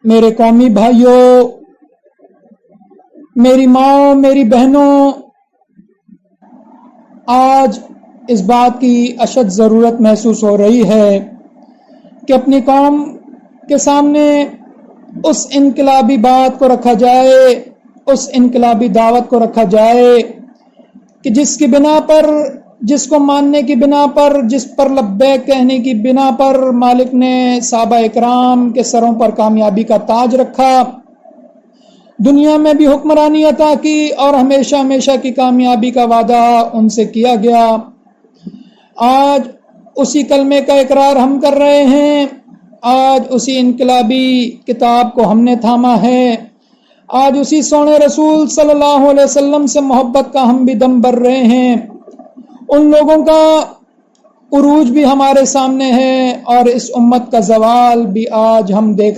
میرے قومی بھائیوں، میری ماں، میری بہنوں، آج اس بات کی اشد ضرورت محسوس ہو رہی ہے کہ اپنی قوم کے سامنے اس انقلابی بات کو رکھا جائے، اس انقلابی دعوت کو رکھا جائے کہ جس کی بنا پر، جس کو ماننے کی بنا پر، جس پر لبیک کہنے کی بنا پر مالک نے صحابہ اکرام کے سروں پر کامیابی کا تاج رکھا، دنیا میں بھی حکمرانی عطا کی اور ہمیشہ ہمیشہ کی کامیابی کا وعدہ ان سے کیا گیا۔ آج اسی کلمے کا اقرار ہم کر رہے ہیں، آج اسی انقلابی کتاب کو ہم نے تھاما ہے، آج اسی سونے رسول صلی اللہ علیہ وسلم سے محبت کا ہم بھی دم بھر رہے ہیں۔ ان لوگوں کا عروج بھی ہمارے سامنے ہے اور اس امت کا زوال بھی آج ہم دیکھ